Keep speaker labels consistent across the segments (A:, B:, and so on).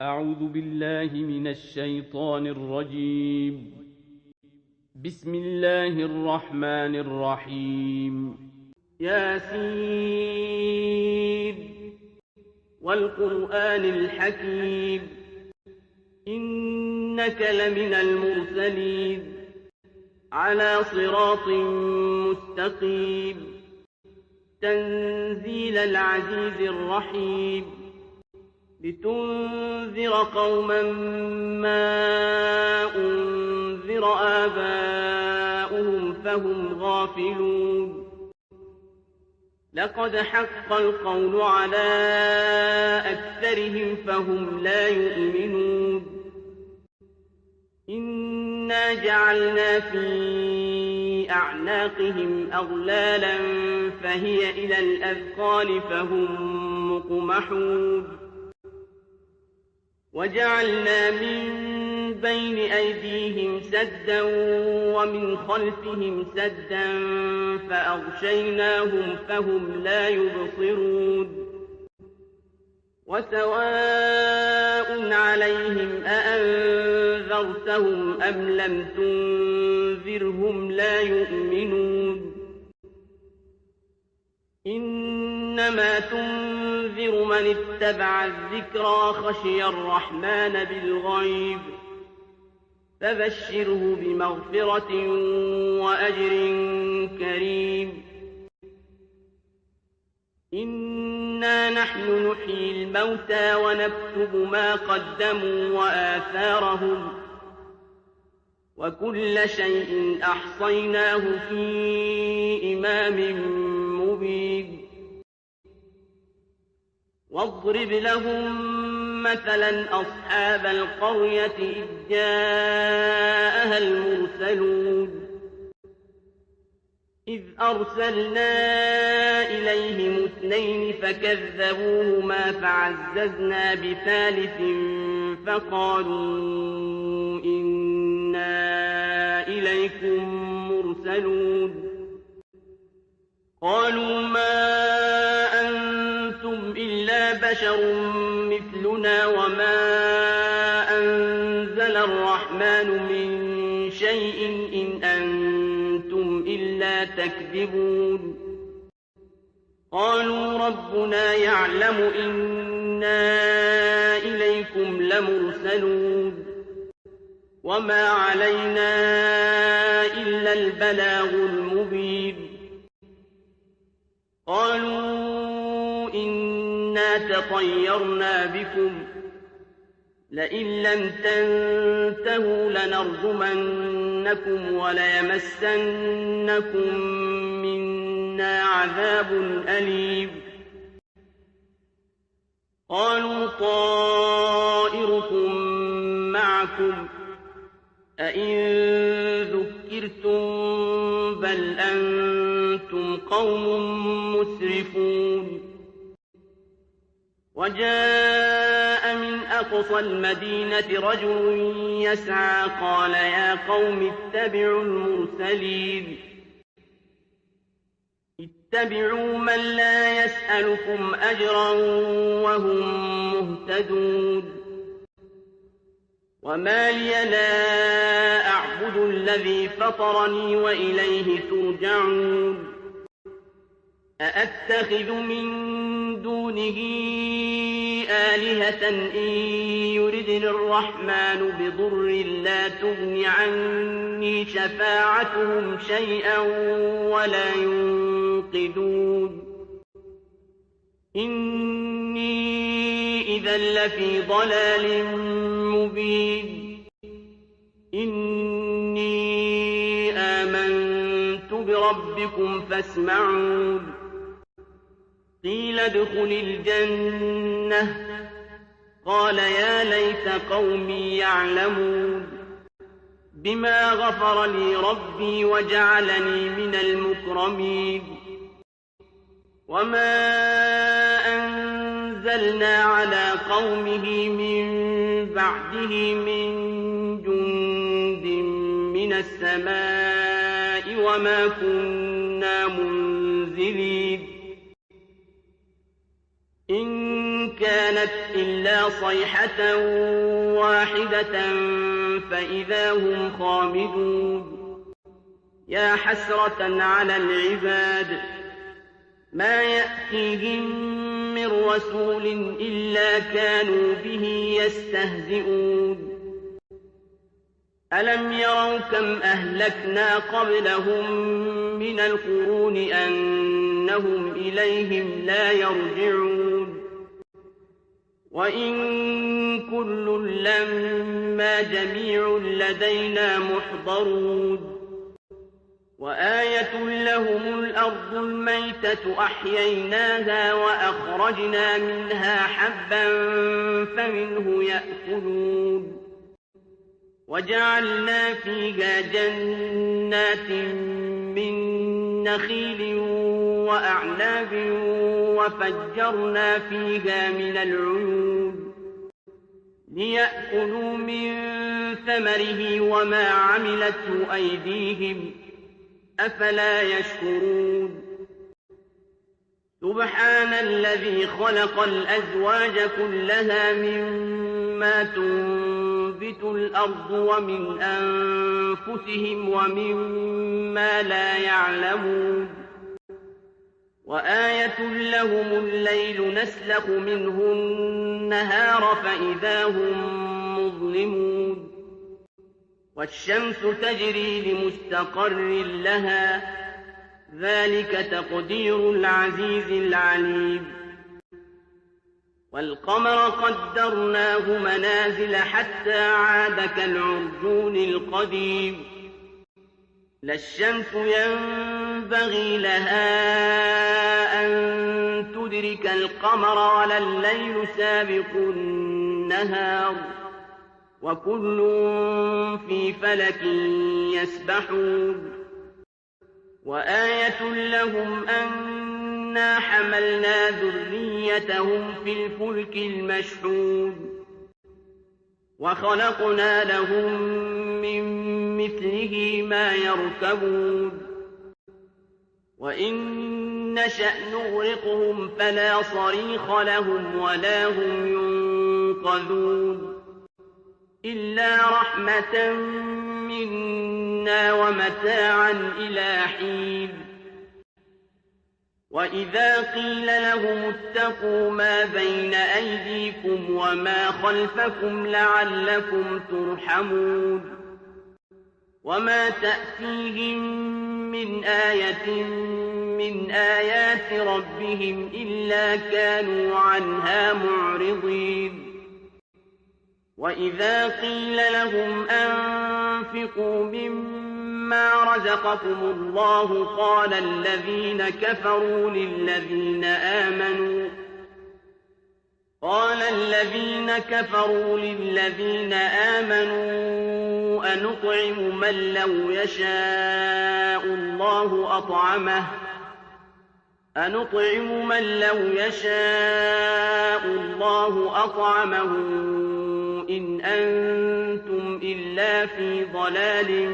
A: أعوذ بالله من الشيطان الرجيم. بسم الله الرحمن الرحيم. ياسين والقرآن الحكيم إنك لمن المرسلين على صراط مستقيم تنزيل العزيز الرحيم لتنذر قوما ما أنذر آباؤهم فهم غافلون لقد حق القول على أكثرهم فهم لا يؤمنون إنا جعلنا في أعناقهم أغلالا فهي إلى الأذقان فهم مقمحون وجعلنا من بين أيديهم سدا ومن خلفهم سدا فأغشيناهم فهم لا يبصرون وسواء عليهم أأنذرتهم أم لم تنذرهم لا يؤمنون إنما تنذر من اتبع الذكرى خشي الرحمن بالغيب فبشره بمغفرة وأجر كريم إنا نحن نحيي الموتى ونكتب ما قدموا وآثارهم وكل شيء أحصيناه في إمام مبين واضرب لهم مثلا أصحاب القرية إذ جاءها المرسلون إذ أرسلنا إليهم اثنين فكذبوهما فعززنا بثالث فقالوا إنا إليكم مرسلون قالوا ما أنتم إلا بشر مثلنا وما أنزل الرحمن من شيء إن أنتم إلا تكذبون قالوا ربنا يعلم إنا إليكم لمرسلون وما علينا إلا البلاغ المبين قالوا إنا تطيرنا بكم لئن لم تنتهوا لنرجمنكم وليمسنكم منا عذاب أليم قالوا طائركم معكم أئن ذكرتم بل أنتم قوم مسرفون وجاء من أقصى المدينة رجل يسعى قال يا قوم اتبعوا المرسلين اتبعوا من لا يسألكم أجرا وهم مهتدون وما لي لا أعبد الذي فطرني وإليه ترجعون أأتخذ من دونه آلهة إن يردني الرحمن بضر لا تغن عني شفاعتهم شيئا ولا ينقذون إني إذا لفي ضلال مبين إني آمنت بربكم فاسمعون قيل ادخل الجنة قال يا ليت قومي يعلمون بما غفر لي ربي وجعلني من المكرمين وما أنزلنا على قومه من بعده من جند من السماء وما كنا منزلين إن كانت إلا صيحة واحدة فإذا هم خامدون يا حسرة على العباد ما يأتيهم من رسول إلا كانوا به يستهزئون ألم يروا كم أهلكنا قبلهم من القرون أنهم إليهم لا يرجعون وإن كل لما جميع لدينا محضرون وآية لهم الأرض الميتة أحييناها وأخرجنا منها حبا فمنه يأكلون وجعلنا فيها جنات من نخيل وأعناب وفجرنا فيها من العيون ليأكلوا من ثمره وما عملته أيديهم أفلا يشكرون سبحان الذي خلق الأزواج كلها مما تنبت الأرض ومن أنفسهم ومما لا يعلمون وآية لهم الليل نسلخ منه النهار فإذا هم مظلمون والشمس تجري لمستقر لها ذلك تقدير العزيز العليم والقمر قدرناه منازل حتى عاد كالعرجون القديم لا الشمس ينبغي لها أن تدرك القمر ولا الليل سابق النهار وكل في فلك يسبحون وآية لهم أنا حملنا ذريتهم في الفلك المشحون وخلقنا لهم من مثله ما يركبون وإن نشأ نغرقهم فلا صريخ لهم ولا هم ينقذون إلا رحمة منا ومتاعا إلى حين وإذا قيل لهم اتقوا ما بين أيديكم وما خلفكم لعلكم ترحمون وما تأتيهم من آية من آيات ربهم إلا كانوا عنها معرضين وإذا قيل لهم أنفقوا مما رزقكم الله قال الذين كفروا للذين آمنوا أنطعم من لو يشاء الله أطعمه إن أنتم إلا في ضلال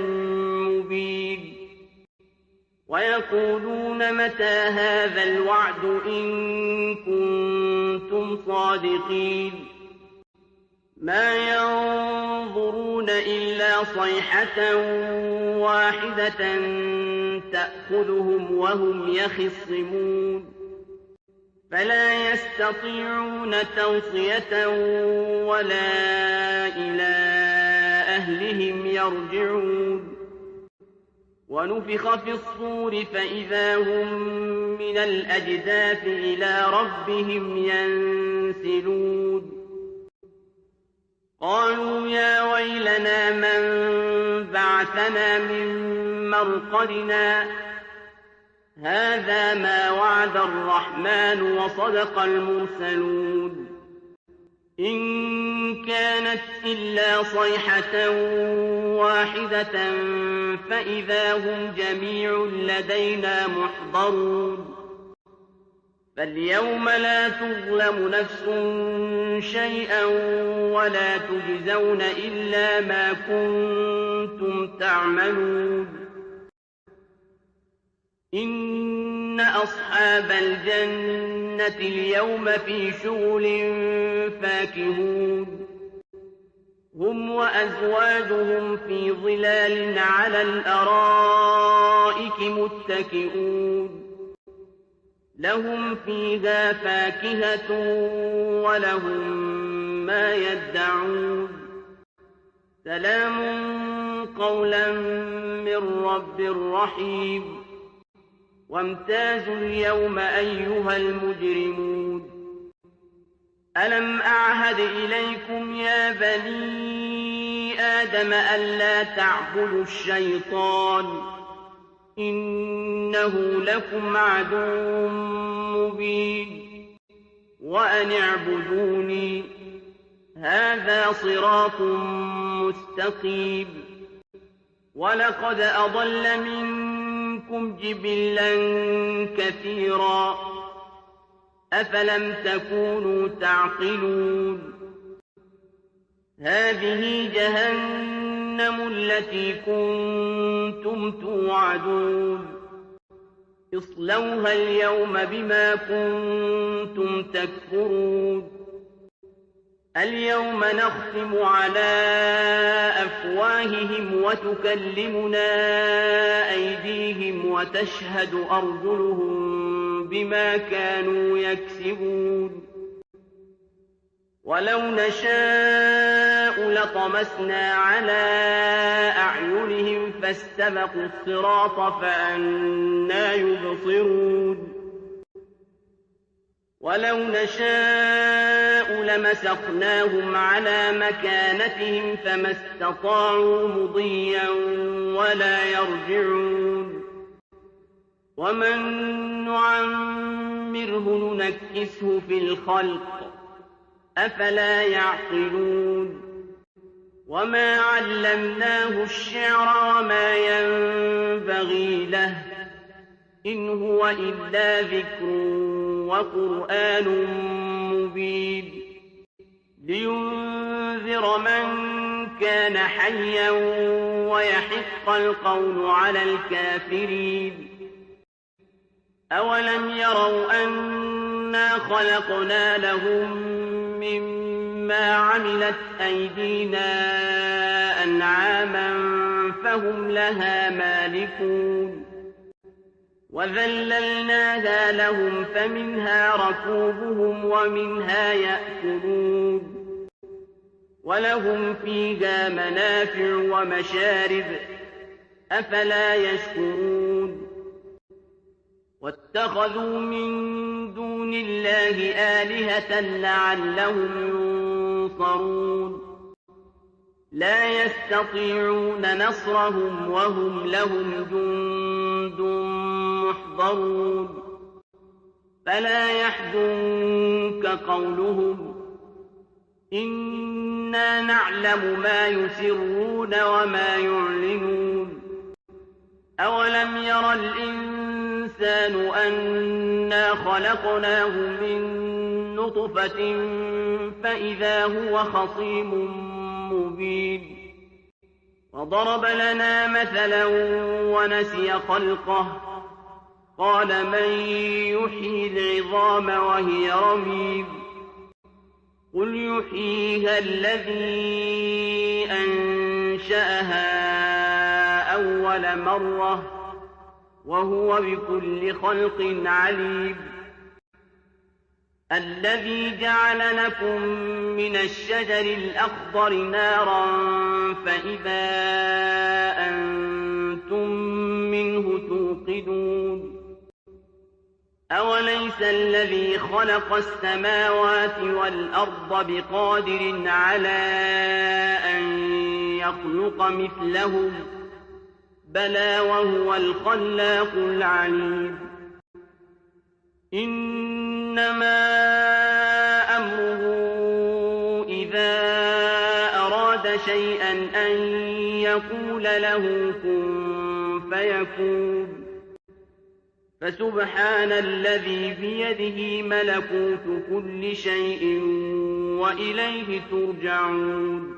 A: مبين ويقولون متى هذا الوعد إن كنتم صادقين ما ينظرون إلا صيحة واحدة تأخذهم وهم يخصمون فلا يستطيعون توصية ولا إلى أهلهم يرجعون ونفخ في الصور فإذا هم من الأجداث إلى ربهم ينسلون قالوا يا ويلنا من بعثنا من مرقدنا هذا ما وعد الرحمن وصدق المرسلون إن كانت إلا صيحة واحدة فإذا هم جميع لدينا محضرون فاليوم لا تظلم نفس شيئا ولا تجزون إلا ما كنتم تعملون إن أصحاب الجنة اليوم في شغل فاكهون هم وأزواجهم في ظلال على الأرائك متكئون لهم فيها فاكهة ولهم ما يدعون سلام قولا من رب رحيم وامتازوا اليوم أيها المجرمون ألم أعهد إليكم يا بني آدم ألا تعبدوا الشيطان إنه لكم عدو مبين وأن اعبدوني هذا صراط مستقيم ولقد أضل منكم جبلا كثيرا أفلم تكونوا تعقلون هذه جهنم التي كنتم توعدون اصلوها اليوم بما كنتم تكفرون اليوم نختم على أفواههم وتكلمنا أيديهم وتشهد أرجلهم بما كانوا يكسبون ولو نشاء لطمسنا على أعينهم فاستبقوا الصراط فأنى يبصرون ولو نشاء لمسخناهم على مكانتهم فما استطاعوا مضيا ولا يرجعون ومن نعمره ننكسه في الخلق أفلا يعقلون وما علمناه الشعر وما ينبغي له إن هو إلا ذكر وقرآن مبين لينذر من كان حيا ويحق القول على الكافرين أولم يروا أنا خلقنا لهم مما عملت أيدينا أنعاما فهم لها مالكون وذللناها لهم فمنها ركوبهم ومنها يأكلون ولهم فيها منافع ومشارب أفلا يشكرون واتخذوا من دون الله آلهة لعلهم ينصرون لا يستطيعون نصرهم وهم لهم جند محضرون فلا يحزنك قولهم إنا نعلم ما يسرون وما يعلنون أولم ير الإنسان أنا خلقناه من نطفة فإذا هو خصيم مبين وضرب لنا مثلا ونسي خلقه قال من يحيي العظام وهي رميم قل يحييها الذي أنشأها أول مرة وهو بكل خلق عليم الذي جعل لكم من الشجر الأخضر نارا فإذا أنتم منه توقدون أوليس الذي خلق السماوات والأرض بقادر على أن يخلق مثلهم بلى وهو الخلاق العليم إنما أمره إذا أراد شيئا أن يقول له كن فيكون فسبحان الذي بيده ملكوت كل شيء وإليه ترجعون